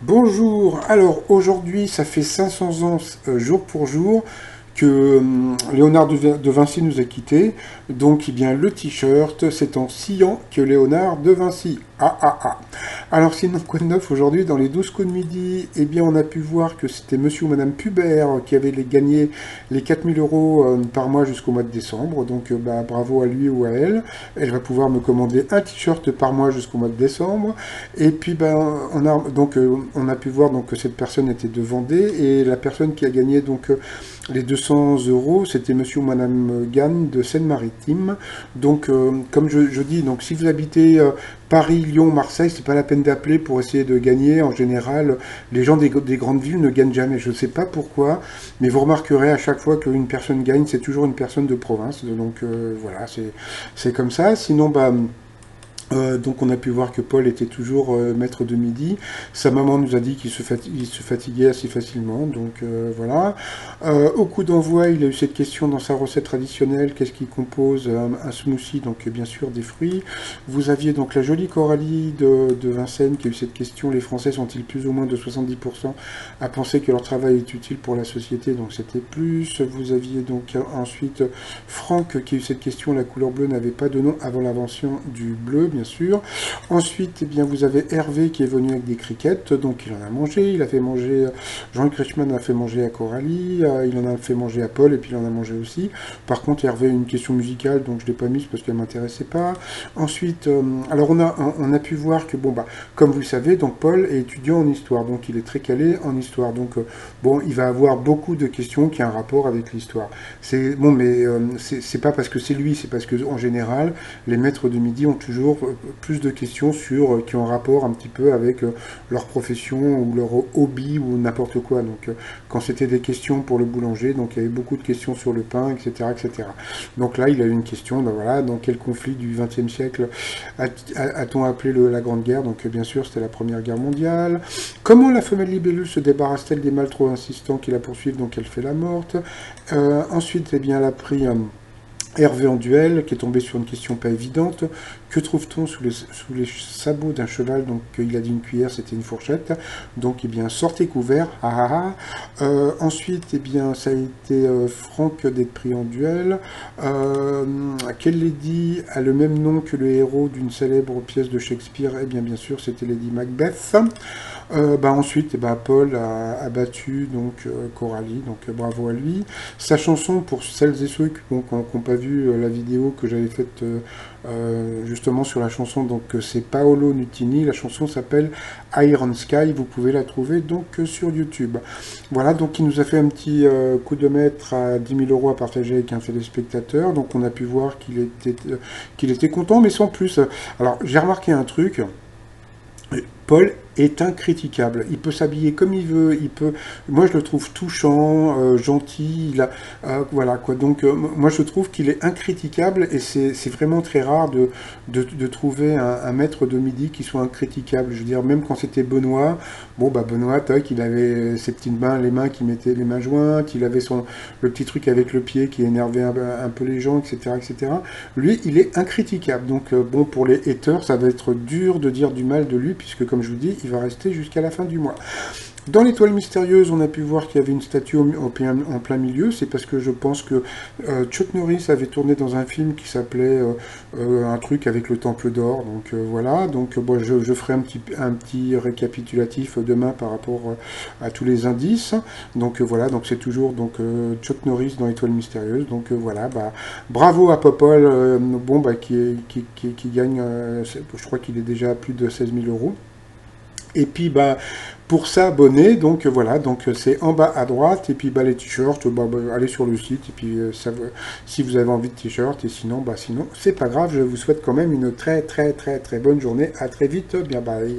Bonjour, alors aujourd'hui ça fait 500 ans jour pour jour que Léonard de Vinci nous a quittés, donc eh bien le t-shirt c'est en sciant que Léonard de Vinci. Ah ah ah. Alors sinon quoi de neuf aujourd'hui dans les 12 coups de midi, eh bien on a pu voir que c'était monsieur ou madame Pubert qui avait gagné les 4000 € par mois jusqu'au mois de décembre, donc bah, bravo à lui ou à elle. Elle va pouvoir me commander un t-shirt par mois jusqu'au mois de décembre. Et puis ben on a pu voir donc que cette personne était de Vendée et la personne qui a gagné donc les 200 €, c'était monsieur ou madame Gann de Seine-Maritime. Donc comme je dis, donc si vous habitez Paris, Lyon, Marseille, c'est pas la peine d'appeler pour essayer de gagner. En général, les gens des grandes villes ne gagnent jamais. Je ne sais pas pourquoi, mais vous remarquerez à chaque fois qu'une personne gagne, c'est toujours une personne de province. Donc voilà, c'est comme ça. Sinon, bah donc on a pu voir que Paul était toujours maître de midi. Sa maman nous a dit il se fatiguait assez facilement, donc voilà. Au coup d'envoi, il a eu cette question dans sa recette traditionnelle, qu'est-ce qui compose un smoothie, donc bien sûr des fruits. Vous aviez donc la jolie Coralie de Vincennes qui a eu cette question, les Français sont-ils plus ou moins de 70% à penser que leur travail est utile pour la société, donc c'était plus. Vous aviez donc ensuite Franck qui a eu cette question, la couleur bleue n'avait pas de nom avant l'invention du bleu, bien sûr. Ensuite, eh bien, vous avez Hervé qui est venu avec des crickets, donc il en a mangé. Il a fait manger, Jean-Luc Reichmann a fait manger à Coralie, il en a fait manger à Paul, et puis il en a mangé aussi. Par contre, Hervé a une question musicale, donc je ne l'ai pas mise parce qu'elle ne m'intéressait pas. Ensuite, alors on a pu voir que, bon, bah, comme vous le savez, donc Paul est étudiant en histoire, donc il est très calé en histoire. Donc, bon, il va avoir beaucoup de questions qui ont un rapport avec l'histoire. C'est bon, mais c'est pas parce que c'est lui, c'est parce que en général, les maîtres de midi ont toujours plus de questions qui ont un rapport un petit peu avec leur profession ou leur hobby ou n'importe quoi. Donc, quand c'était des questions pour le boulanger, donc il y avait beaucoup de questions sur le pain, etc., etc. Donc là, il a eu une question, ben voilà, dans quel conflit du XXe siècle a-t-on appelé la Grande Guerre? Donc, bien sûr, c'était la Première Guerre mondiale. Comment la femelle libellule se débarrasse-t-elle des mâles trop insistants qui la poursuivent? Donc, elle fait la morte. Ensuite, eh bien, elle a pris Hervé en duel, qui est tombé sur une question pas évidente. Que trouve-t-on sous les sabots d'un cheval? Donc, il a dit une cuillère, c'était une fourchette. Donc, eh bien, sortez couvert. Ah, ah, ah. Ensuite, eh bien, ça a été Franck d'être pris en duel. Quelle lady a le même nom que le héros d'une célèbre pièce de Shakespeare? Eh bien, bien sûr, c'était Lady Macbeth. Bah ensuite, eh ben, Paul a battu donc Coralie, donc bravo à lui. Sa chanson, pour celles et ceux qui n'ont pas vu la vidéo que j'avais faite justement sur la chanson, donc c'est Paolo Nutini. La chanson s'appelle Iron Sky. Vous pouvez la trouver donc sur YouTube. Voilà, donc il nous a fait un petit coup de maître à 10 000 € à partager avec un téléspectateur. Donc on a pu voir qu'il était content, mais sans plus. Alors j'ai remarqué un truc. Paul est incritiquable. Il peut s'habiller comme il veut. Moi, je le trouve touchant, gentil. Voilà quoi. Donc, moi, je trouve qu'il est incritiquable et c'est vraiment très rare de trouver un maître de midi qui soit incritiquable. Je veux dire, même quand c'était Benoît, bon bah Benoît, toc, il avait ses petites mains, les mains qui mettaient les mains jointes. Il avait le petit truc avec le pied qui énervait un peu les gens, etc., etc. Lui, il est incritiquable. Donc, bon, pour les haters, ça va être dur de dire du mal de lui puisque, comme je vous dis, il va rester jusqu'à la fin du mois. Dans l'étoile mystérieuse, on a pu voir qu'il y avait une statue en plein milieu. C'est parce que je pense que Chuck Norris avait tourné dans un film qui s'appelait un truc avec le Temple d'Or. Donc voilà. Donc bon, je ferai un petit récapitulatif demain par rapport à tous les indices. Donc voilà. Donc c'est toujours donc Chuck Norris dans l'étoile mystérieuse. Donc voilà. Bah, bravo à Popol. Bon bah qui gagne. Je crois qu'il est déjà à plus de 16 000 €. Et puis bah pour s'abonner, donc voilà, donc c'est en bas à droite, et puis bah les t-shirts, allez sur le site, et puis si vous avez envie de t-shirts, et sinon, sinon, c'est pas grave, je vous souhaite quand même une très très très très bonne journée, à très vite, bien bye.